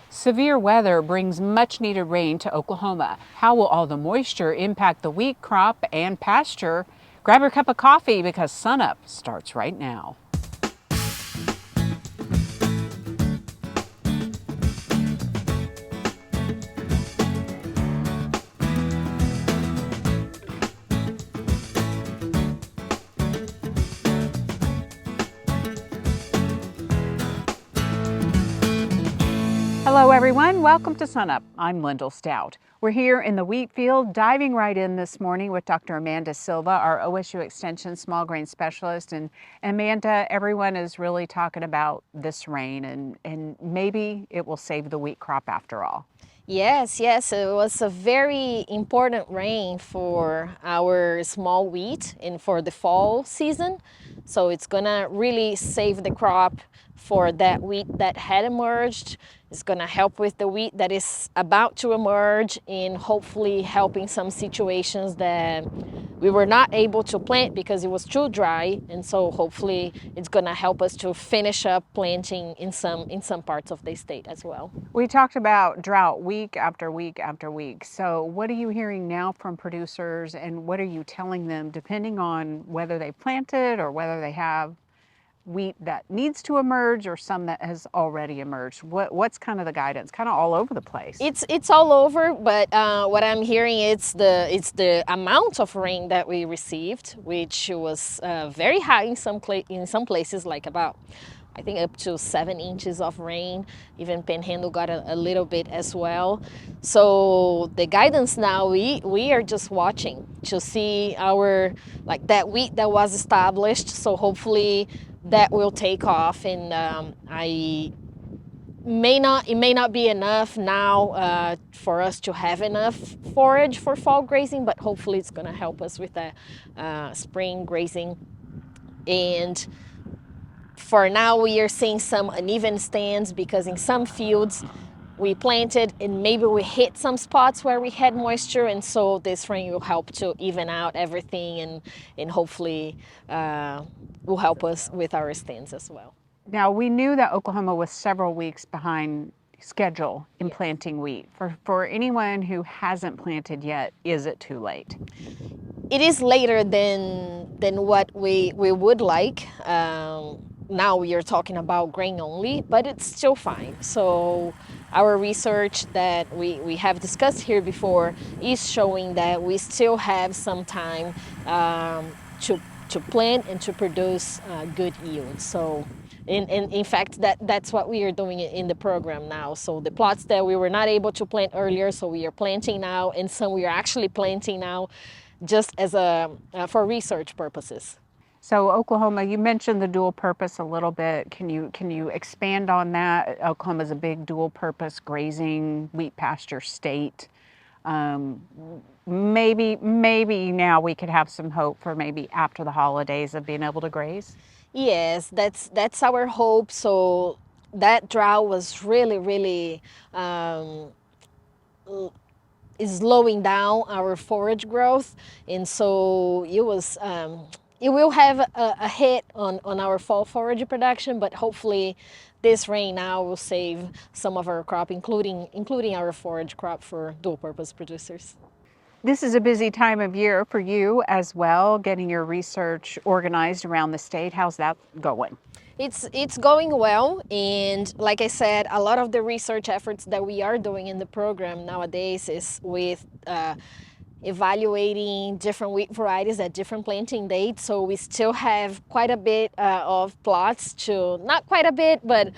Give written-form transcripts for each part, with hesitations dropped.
Severe weather brings much needed rain to Oklahoma. How will all the moisture impact the wheat crop and pasture? Grab your cup of coffee because SUNUP starts right now. Hello everyone, welcome to SUNUP. I'm Lyndall Stout. We're here in the wheat field, diving right in this morning with Dr. Amanda Silva, our OSU Extension small grain specialist. And Amanda, everyone is really talking about this rain and maybe it will save the wheat crop after all. Yes, it was a very important rain for our small wheat and for the fall season. So it's gonna really save the crop for that wheat that had emerged. It's gonna help with the wheat that is about to emerge and hopefully helping some situations that we were not able to plant because it was too dry. And so hopefully it's gonna help us to finish up planting in some parts of the state as well. We talked about drought week after week after week. So what are you hearing now from producers and what are you telling them depending on whether they planted or whether they have wheat that needs to emerge or some that has already emerged? What's kind of the guidance? Kind of all over the place. It's all over, but what I'm hearing it's the amount of rain that we received, which was very high in some places, like about I think up to 7 inches of rain. Even Panhandle got a little bit as well. So the guidance now, we are just watching to see our that wheat that was established. So hopefully that will take off, and it may not be enough now for us to have enough forage for fall grazing, but hopefully it's going to help us with the spring grazing. And for now, we are seeing some uneven stands because in some fields we planted and maybe we hit some spots where we had moisture, and so this rain will help to even out everything and hopefully will help us with our stands as well. Now, we knew that Oklahoma was several weeks behind schedule in planting wheat. For anyone who hasn't planted yet, is it too late? It is later than what we would like. Now we are talking about grain only, but it's still fine. So our research that we have discussed here before is showing that we still have some time to plant and to produce good yield. So in fact, that's what we are doing in the program now. So the plots that we were not able to plant earlier, so we are planting now, and some we are actually planting now just as for research purposes. So Oklahoma, you mentioned the dual purpose a little bit. Can you expand on that? Oklahoma is a big dual purpose grazing wheat pasture state. Maybe now we could have some hope for maybe after the holidays of being able to graze. Yes, that's our hope. So that drought was really is slowing down our forage growth, and so it was. It will have a hit on our fall forage production, but hopefully this rain now will save some of our crop, including our forage crop for dual purpose producers. This is a busy time of year for you as well, getting your research organized around the state. How's that going? It's going well, and like I said, a lot of the research efforts that we are doing in the program nowadays is with evaluating different wheat varieties at different planting dates. So we still have quite a bit of plots not quite a bit, but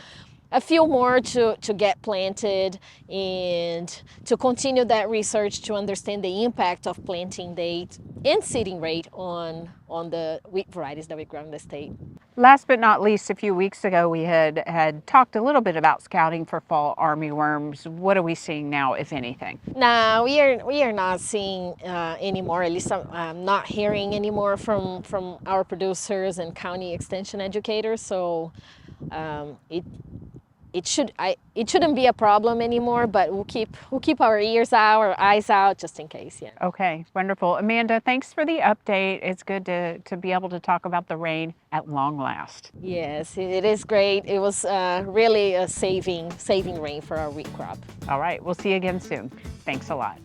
a few more to get planted and to continue that research to understand the impact of planting date and seeding rate on the wheat varieties that we grow in the state. Last but not least, a few weeks ago we had talked a little bit about scouting for fall armyworms. What are we seeing now, if anything? No, we are not seeing anymore. At least I'm not hearing anymore from our producers and county extension educators. So it it shouldn't be a problem anymore, but we'll keep our ears out, our eyes out, just in case. Yeah. Okay, wonderful. Amanda, thanks for the update. It's good to be able to talk about the rain at long last. Yes, it is great. It was really a saving rain for our wheat crop. All right, we'll see you again soon. Thanks a lot.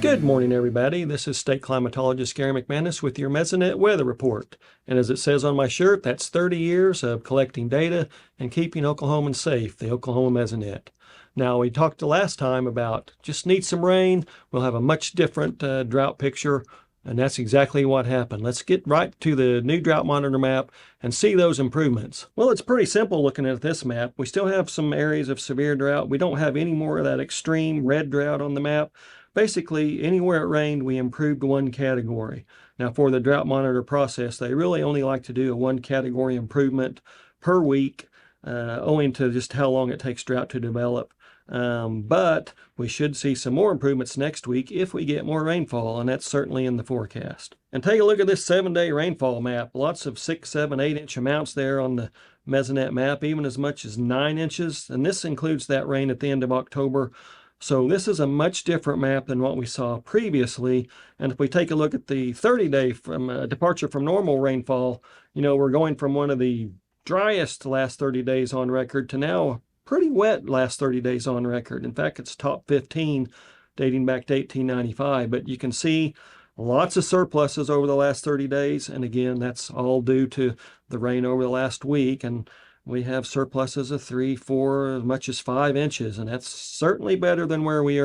Good morning, everybody. This is State Climatologist Gary McManus with your Mesonet Weather Report. And as it says on my shirt, that's 30 years of collecting data and keeping Oklahomans safe, the Oklahoma Mesonet. Now, we talked the last time about just need some rain. We'll have a much different drought picture, and that's exactly what happened. Let's get right to the new Drought Monitor map and see those improvements. Well, it's pretty simple looking at this map. We still have some areas of severe drought. We don't have any more of that extreme red drought on the map. Basically, anywhere it rained, we improved one category. Now, for the Drought Monitor process, they really only like to do a one category improvement per week, owing to just how long it takes drought to develop. But we should see some more improvements next week if we get more rainfall, and that's certainly in the forecast. And take a look at this 7-day rainfall map. Lots of 6, 7, 8 inch amounts there on the Mesonet map, even as much as 9 inches. And this includes that rain at the end of October. So this is a much different map than what we saw previously. And if we take a look at the 30-day from departure from normal rainfall, we're going from one of the driest last 30 days on record to now pretty wet last 30 days on record. In fact, it's top 15 dating back to 1895. But you can see lots of surpluses over the last 30 days. And again, that's all due to the rain over the last week. And we have surpluses of 3, 4, as much as 5 inches, and that's certainly better than where we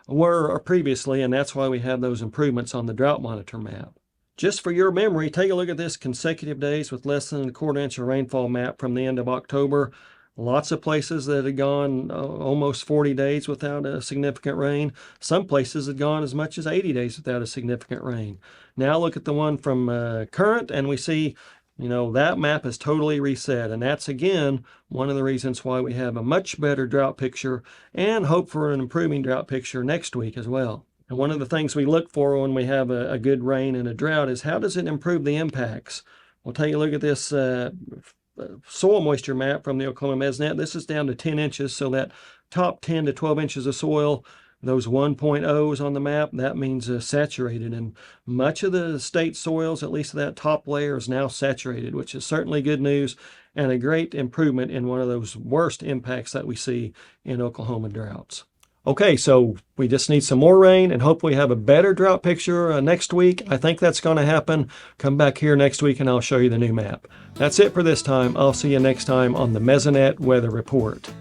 were previously, and that's why we have those improvements on the Drought Monitor map. Just for your memory, take a look at this consecutive days with less than a quarter inch of rainfall map from the end of October. Lots of places that had gone almost 40 days without a significant rain. Some places had gone as much as 80 days without a significant rain. Now look at the one from current, and we see that map is totally reset, and that's again one of the reasons why we have a much better drought picture and hope for an improving drought picture next week as well. And one of the things we look for when we have a good rain and a drought is how does it improve the impacts? We'll take a look at this soil moisture map from the Oklahoma Mesonet. This is down to 10 inches, so that top 10 to 12 inches of soil, those 1.0s on the map, that means saturated. And much of the state soils, at least that top layer, is now saturated, which is certainly good news and a great improvement in one of those worst impacts that we see in Oklahoma droughts. Okay, so we just need some more rain and hopefully have a better drought picture next week. I think that's going to happen. Come back here next week and I'll show you the new map. That's it for this time. I'll see you next time on the Mesonet Weather Report.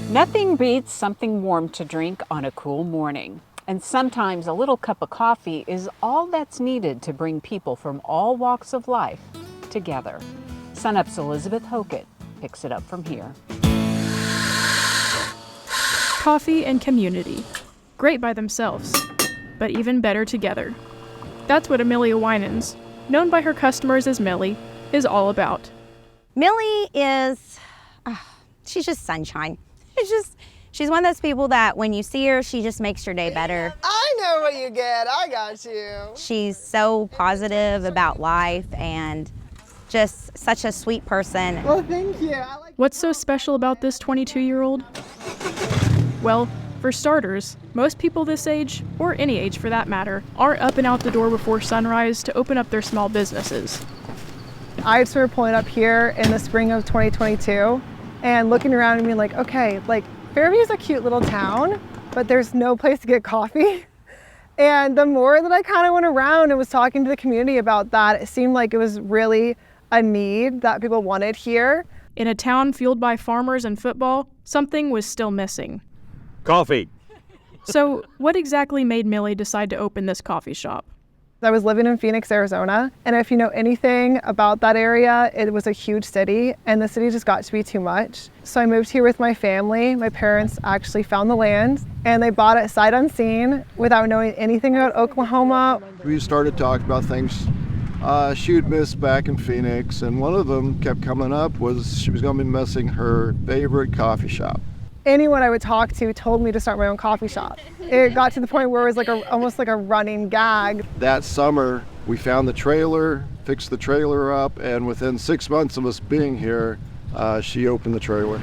Nothing beats something warm to drink on a cool morning. And sometimes a little cup of coffee is all that's needed to bring people from all walks of life together. SUNUP's Elizabeth Hokett picks it up from here. Coffee and community. Great by themselves, but even better together. That's what Amelia Winans, known by her customers as Millie, is all about. Millie is, she's just sunshine. She's one of those people that when you see her, she just makes your day better. I know what you get. I got you. She's so positive about life and just such a sweet person. Well, thank you. What's so special about this 22-year-old? Well, for starters, most people this age, or any age for that matter, aren't up and out the door before sunrise to open up their small businesses. I started pulling up here in the spring of 2022 and looking around and being like, okay, Fairview is a cute little town, but there's no place to get coffee. And the more that I kind of went around and was talking to the community about that, it seemed like it was really a need that people wanted here. In a town fueled by farmers and football, something was still missing. Coffee. So what exactly made Millie decide to open this coffee shop? I was living in Phoenix, Arizona, and if you know anything about that area, it was a huge city, and the city just got to be too much. So I moved here with my family. My parents actually found the land, and they bought it sight unseen without knowing anything about Oklahoma. We started talking about things she would miss back in Phoenix, and one of them kept coming up was she was going to be missing her favorite coffee shop. anyone I would talk to told me to start my own coffee shop. It got to the point where it was like almost like a running gag. That summer, we found the trailer, fixed the trailer up, and within 6 months of us being here, she opened the trailer.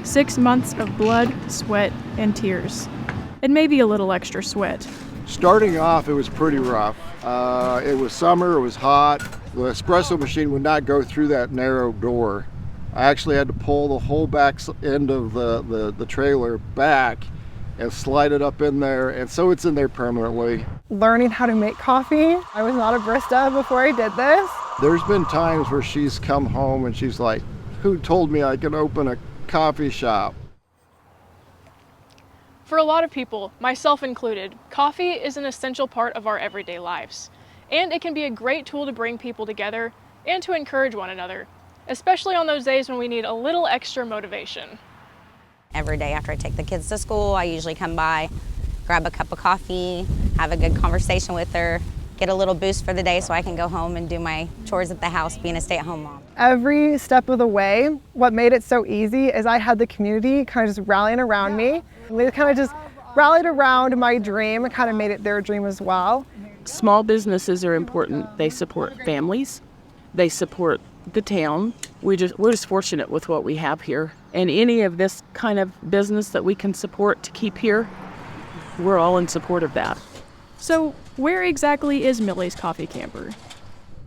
6 months of blood, sweat, and tears. And maybe a little extra sweat. Starting off, it was pretty rough. It was summer, it was hot. The espresso machine would not go through that narrow door. I actually had to pull the whole back end of the trailer back and slide it up in there, and so it's in there permanently. Learning how to make coffee. I was not a barista before I did this. There's been times where she's come home and she's like, "Who told me I could open a coffee shop?" For a lot of people, myself included, coffee is an essential part of our everyday lives. And it can be a great tool to bring people together and to encourage one another, especially on those days when we need a little extra motivation. Every day after I take the kids to school, I usually come by, grab a cup of coffee, have a good conversation with her, get a little boost for the day so I can go home and do my chores at the house, being a stay-at-home mom. Every step of the way, what made it so easy is I had the community kind of just rallying around me. They kind of just rallied around my dream and kind of made it their dream as well. Small businesses are important. They support families. They support the town. We're just fortunate with what we have here. And any of this kind of business that we can support to keep here, we're all in support of that. So where exactly is Millie's Coffee Camper?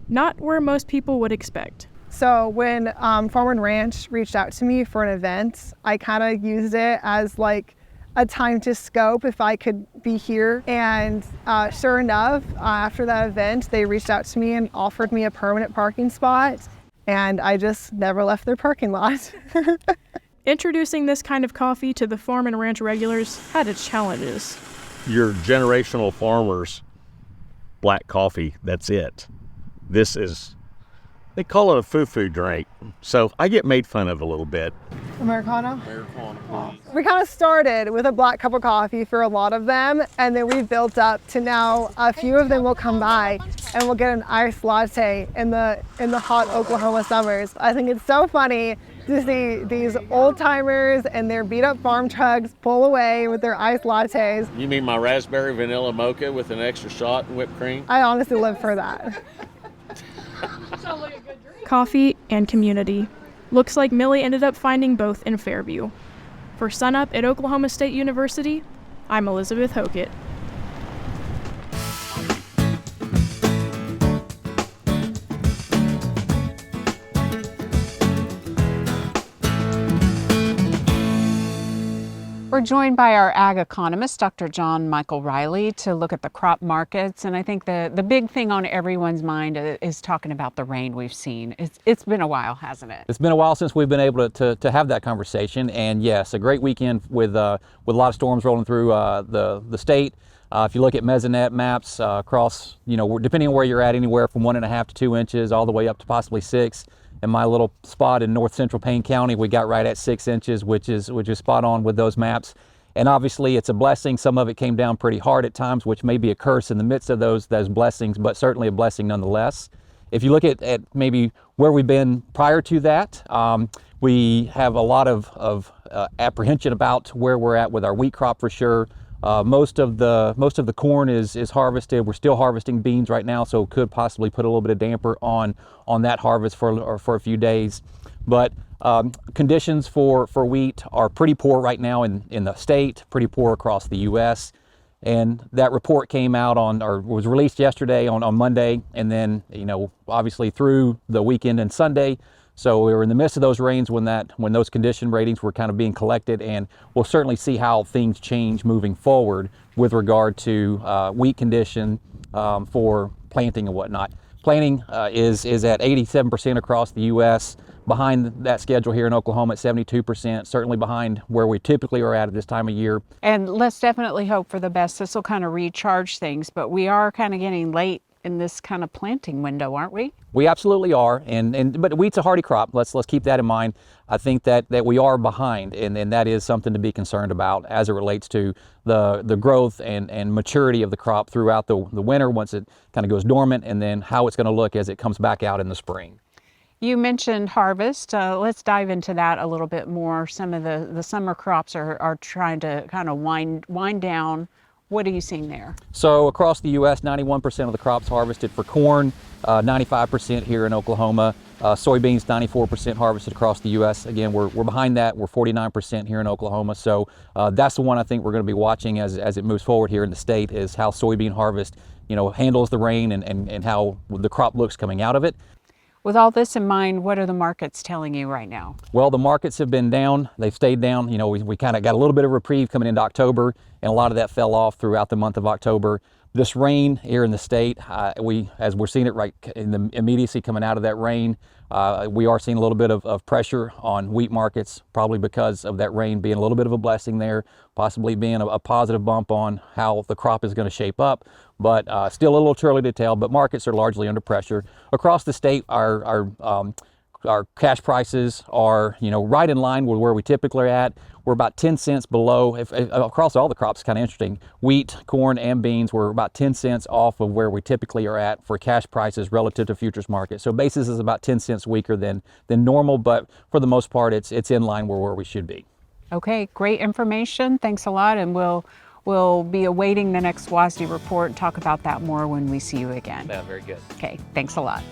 Not where most people would expect. So when Farm and Ranch reached out to me for an event, I kind of used it as like a time to scope if I could be here. And sure enough, after that event, they reached out to me and offered me a permanent parking spot. And I just never left their parking lot. Introducing this kind of coffee to the Farm and Ranch regulars had its challenges. Your generational farmers, black coffee, that's it. This is, they call it a foo-foo drink. So I get made fun of a little bit. Americano? We kind of started with a black cup of coffee for a lot of them, and then we built up to now a few of them will come by and we'll get an iced latte in the hot Oklahoma summers. I think it's so funny to see these old timers and their beat up farm trucks pull away with their iced lattes. You mean my raspberry vanilla mocha with an extra shot and whipped cream? I honestly live for that. Coffee and community. Looks like Millie ended up finding both in Fairview. For SUNUP at Oklahoma State University, I'm Elizabeth Hokett. We're joined by our ag economist, Dr. John Michael Riley, to look at the crop markets. And I think the big thing on everyone's mind is talking about the rain we've seen. It's been a while, hasn't it? It's been a while since we've been able to have that conversation. And yes, a great weekend with a lot of storms rolling through the state. If you look at mesonet maps across, depending on where you're at, anywhere from 1.5 to 2 inches all the way up to possibly 6. In my little spot in north central Payne County, we got right at 6 inches, which is spot on with those maps. And obviously it's a blessing. Some of it came down pretty hard at times, which may be a curse in the midst of those blessings, but certainly a blessing nonetheless. If you look at maybe where we've been prior to that, we have a lot of apprehension about where we're at with our wheat crop for sure. Most of the corn is harvested. We're still harvesting beans right now, so could possibly put a little bit of damper on that harvest for a few days. But conditions for wheat are pretty poor right now in the state, pretty poor across the U.S. And that report came out was released yesterday on Monday, and then obviously through the weekend and Sunday. So we were in the midst of those rains when those condition ratings were kind of being collected, and we'll certainly see how things change moving forward with regard to wheat condition for planting and whatnot. Planting is at 87% across the U.S., behind that schedule here in Oklahoma at 72%, certainly behind where we typically are at this time of year. And let's definitely hope for the best. This will kind of recharge things, but we are kind of getting late in this kind of planting window, aren't we? We absolutely are, but wheat's a hardy crop. Let's keep that in mind. I think that we are behind, and that is something to be concerned about as it relates to the growth and maturity of the crop throughout the winter once it kind of goes dormant, and then how it's going to look as it comes back out in the spring. You mentioned harvest. Let's dive into that a little bit more. Some of the summer crops are trying to kind of wind down. What are you seeing there? So across the U.S., 91% of the crops harvested for corn, 95% here in Oklahoma. Soybeans, 94% harvested across the U.S. Again, we're behind that. We're 49% here in Oklahoma. So that's the one I think we're going to be watching as it moves forward here in the state, is how soybean harvest, handles the rain and how the crop looks coming out of it. With all this in mind, what are the markets telling you right now? Well, the markets have been down. They've stayed down. We kind of got a little bit of reprieve coming into October, and a lot of that fell off throughout the month of October. This rain here in the state, as we're seeing it right in the immediacy coming out of that rain, we are seeing a little bit of pressure on wheat markets, probably because of that rain being a little bit of a blessing there, possibly being a positive bump on how the crop is going to shape up. But still a little too early to tell, but markets are largely under pressure. Across the state, our cash prices are, right in line with where we typically are at. We're about 10 cents below, across all the crops. Kind of interesting. Wheat, corn, and beans, we're about 10 cents off of where we typically are at for cash prices relative to futures market. So basis is about 10 cents weaker than normal, but for the most part, it's in line where we should be. Okay, great information. Thanks a lot, and we'll be awaiting the next WASDE report and talk about that more when we see you again. Yeah, very good. Okay, thanks a lot.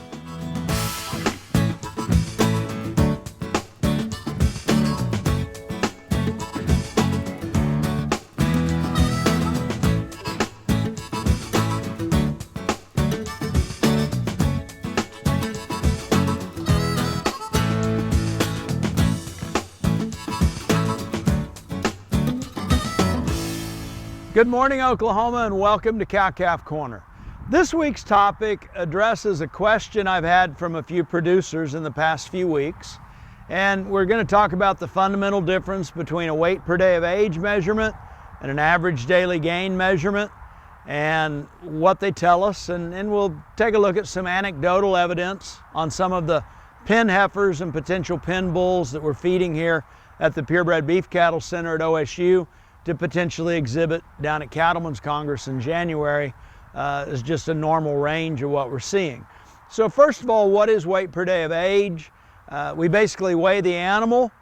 Good morning, Oklahoma, and welcome to CAF Corner. This week's topic addresses a question I've had from a few producers in the past few weeks, and we're going to talk about the fundamental difference between a weight per day of age measurement and an average daily gain measurement, and what they tell us, and we'll take a look at some anecdotal evidence on some of the pen heifers and potential pen bulls that we're feeding here at the Purebred Beef Cattle Center at OSU to potentially exhibit down at Cattlemen's Congress in January is just a normal range of what we're seeing. So first of all, what is weight per day of age? We basically weigh the animal.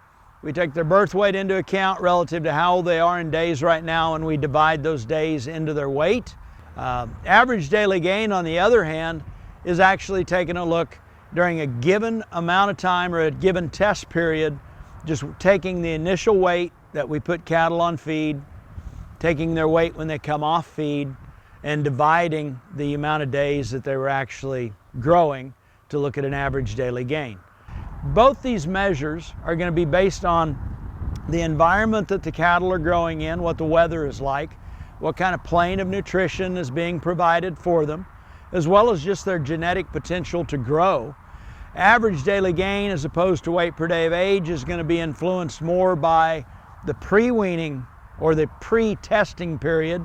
We take their birth weight into account relative to how old they are in days right now, and we divide those days into their weight. Average daily gain, on the other hand, is actually taking a look during a given amount of time or a given test period, just taking the initial weight that we put cattle on feed, taking their weight when they come off feed, and dividing the amount of days that they were actually growing to look at an average daily gain. Both these measures are going to be based on the environment that the cattle are growing in, what the weather is like, what kind of plane of nutrition is being provided for them, as well as just their genetic potential to grow. Average daily gain, as opposed to weight per day of age, is going to be influenced more by the pre-weaning or the pre-testing period,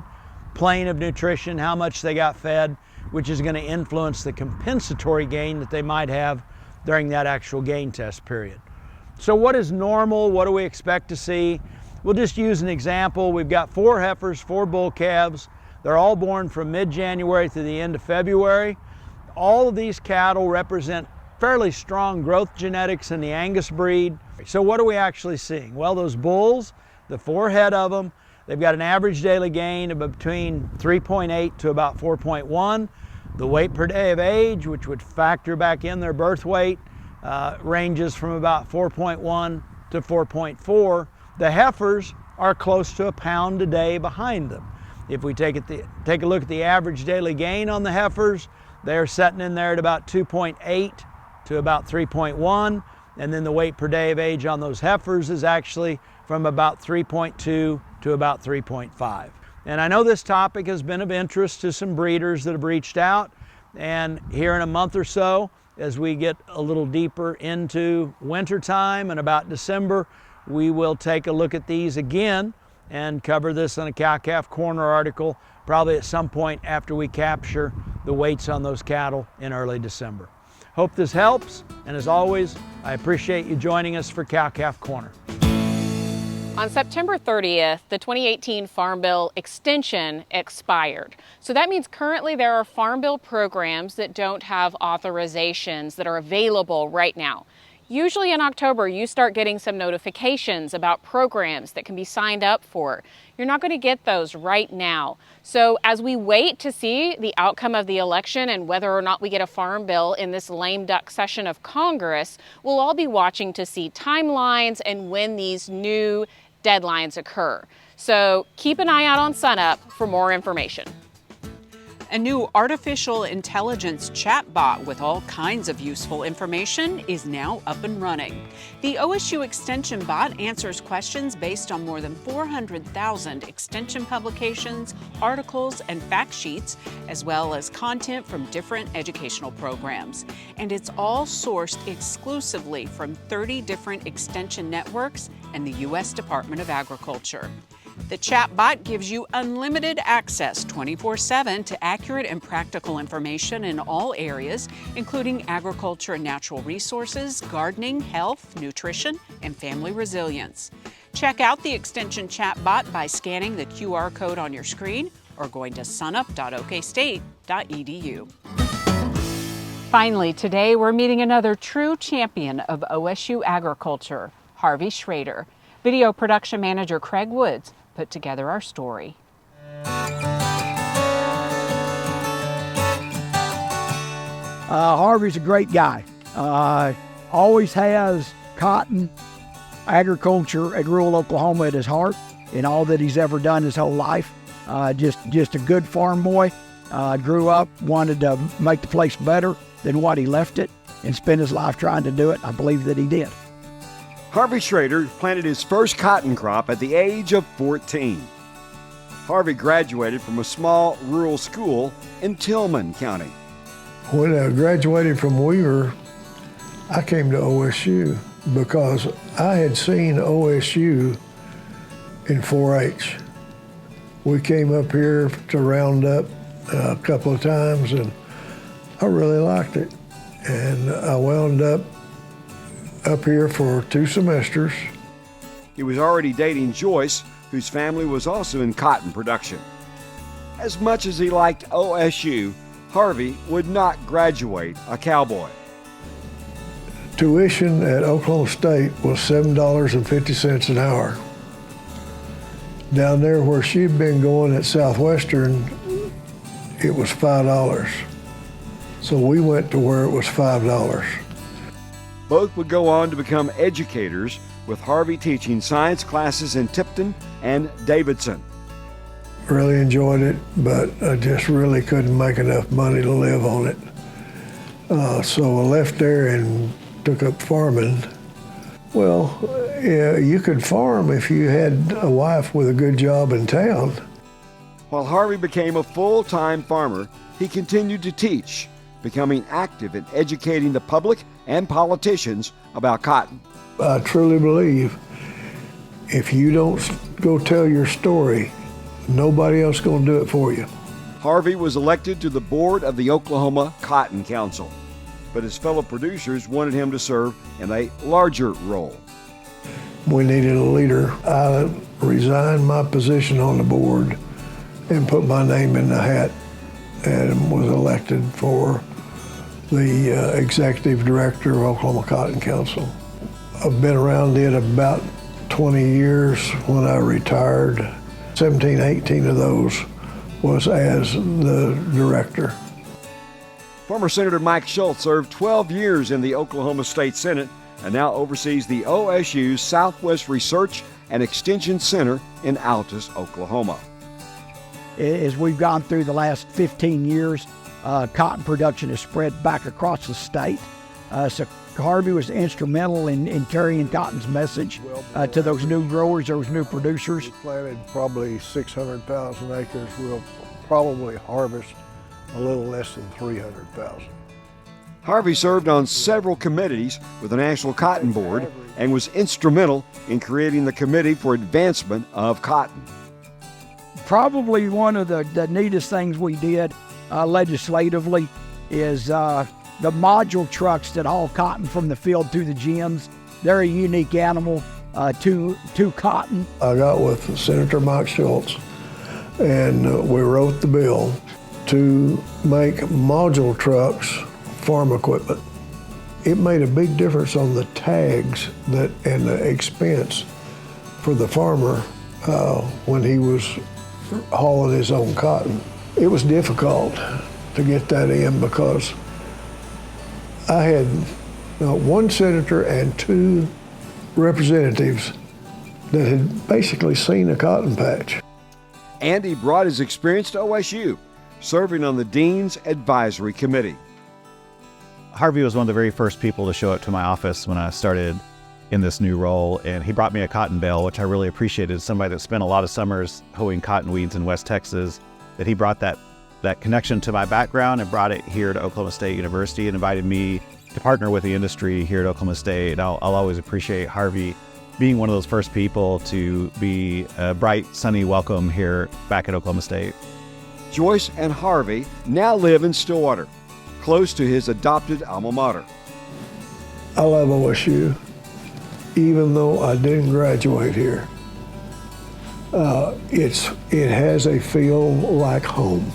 plane of nutrition, how much they got fed, which is going to influence the compensatory gain that they might have during that actual gain test period. So what is normal? What do we expect to see? We'll just use an example. We've got 4 heifers, 4 bull calves. They're all born from mid-January to the end of February. All of these cattle represent fairly strong growth genetics in the Angus breed. So what are we actually seeing? Well, those bulls, the 4 head of them, they've got an average daily gain of between 3.8 to about 4.1. The weight per day of age, which would factor back in their birth weight, ranges from about 4.1 to 4.4. The heifers are close to a pound a day behind them. If we take a look at the average daily gain on the heifers, they're sitting in there at about 2.8 to about 3.1, and then the weight per day of age on those heifers is actually from about 3.2 to about 3.5. And I know this topic has been of interest to some breeders that have reached out, and here in a month or so, as we get a little deeper into winter time and about December, we will take a look at these again and cover this in a CAF Corner article, probably at some point after we capture the weights on those cattle in early December. Hope this helps, and as always, I appreciate you joining us for CAF Corner. On September 30th, the 2018 Farm Bill extension expired. So that means currently there are Farm Bill programs that don't have authorizations that are available right now. Usually in October, you start getting some notifications about programs that can be signed up for. You're not going to get those right now. So as we wait to see the outcome of the election and whether or not we get a farm bill in this lame duck session of Congress, we'll all be watching to see timelines and when these new deadlines occur. So keep an eye out on SUNUP for more information. A new artificial intelligence chatbot with all kinds of useful information is now up and running. The OSU Extension bot answers questions based on more than 400,000 Extension publications, articles, and fact sheets, as well as content from different educational programs. And it's all sourced exclusively from 30 different Extension networks and the U.S. Department of Agriculture. The chatbot gives you unlimited access 24/7 to accurate and practical information in all areas, including agriculture and natural resources, gardening, health, nutrition, and family resilience. Check out the Extension chatbot by scanning the QR code on your screen or going to sunup.okstate.edu. Finally, today we're meeting another true champion of OSU Agriculture, Harvey Schroeder. Video production manager Craig Woods put together our story. Harvey's a great guy. Always has cotton, agriculture, and rural Oklahoma at his heart in all that he's ever done his whole life. Just a good farm boy. Grew up, wanted to make the place better than what he left it, and spent his life trying to do it. I believe that he did. Harvey Schroeder planted his first cotton crop at the age of 14. Harvey graduated from a small rural school in Tillman County. When I graduated from Weaver, I came to OSU because I had seen OSU in 4-H. We came up here to round up a couple of times and I really liked it. And I wound up here for 2 semesters. He was already dating Joyce, whose family was also in cotton production. As much as he liked OSU, Harvey would not graduate a cowboy. Tuition at Oklahoma State was $7.50 an hour. Down there where she'd been going at Southwestern, it was $5. So we went to where it was $5. Both would go on to become educators, with Harvey teaching science classes in Tipton and Davidson. Really enjoyed it, but I just really couldn't make enough money to live on it. So I left there and took up farming. Well, yeah, you could farm if you had a wife with a good job in town. While Harvey became a full-time farmer, he continued to teach, becoming active in educating the public and politicians about cotton. I truly believe if you don't go tell your story, nobody else is going to do it for you. Harvey was elected to the board of the Oklahoma Cotton Council, but his fellow producers wanted him to serve in a larger role. We needed a leader. I resigned my position on the board and put my name in the hat and was elected for the executive director of Oklahoma Cotton Council. I've been around it about 20 years. When I retired, 17, 18 of those was as the director. Former Senator Mike Schultz served 12 years in the Oklahoma State Senate and now oversees the OSU Southwest Research and Extension Center in Altus, Oklahoma. As we've gone through the last 15 years, cotton production has spread back across the state. So Harvey was instrumental in carrying cotton's message to those new growers, those new producers. We planted probably 600,000 acres. We'll probably harvest a little less than 300,000. Harvey served on several committees with the National Cotton Board and was instrumental in creating the Committee for Advancement of Cotton. Probably one of the neatest things we did legislatively is the module trucks that haul cotton from the field to the gyms. They're a unique animal. to cotton. I got with Senator Mike Schultz, and we wrote the bill to make module trucks farm equipment. It made a big difference on the tags and the expense for the farmer when he was hauling his own cotton. It was difficult to get that in because I had one senator and 2 representatives that had basically seen a cotton patch. Andy brought his experience to OSU, serving on the Dean's Advisory Committee. Harvey was one of the very first people to show up to my office when I started in this new role, and he brought me a cotton bale, which I really appreciated. Somebody that spent a lot of summers hoeing cotton weeds in West Texas, that he brought that connection to my background and brought it here to Oklahoma State University and invited me to partner with the industry here at Oklahoma State. And I'll always appreciate Harvey being one of those first people to be a bright, sunny welcome here back at Oklahoma State. Joyce and Harvey now live in Stillwater, close to his adopted alma mater. I love OSU, even though I didn't graduate here. It has a feel like home.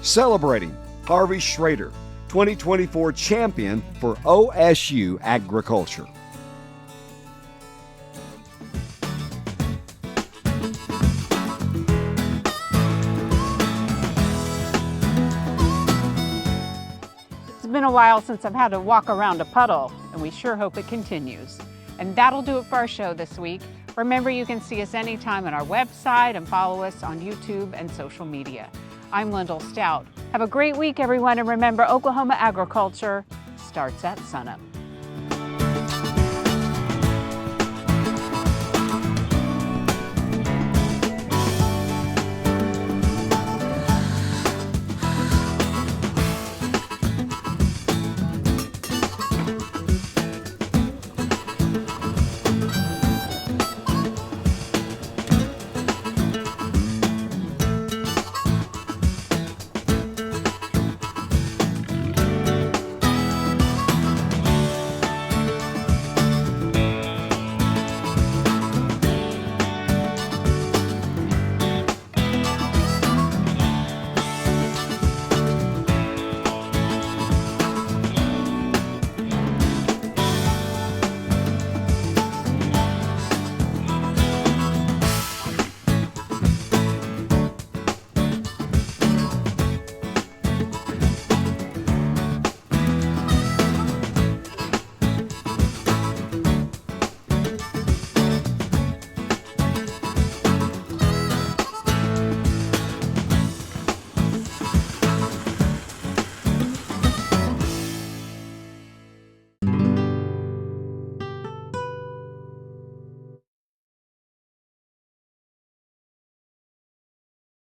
Celebrating Harvey Schroeder, 2024 champion for OSU Agriculture. It's been a while since I've had to walk around a puddle, and we sure hope it continues. And that'll do it for our show this week. Remember, you can see us anytime on our website and follow us on YouTube and social media. I'm Lyndall Stout. Have a great week, everyone, and remember, Oklahoma agriculture starts at sunup.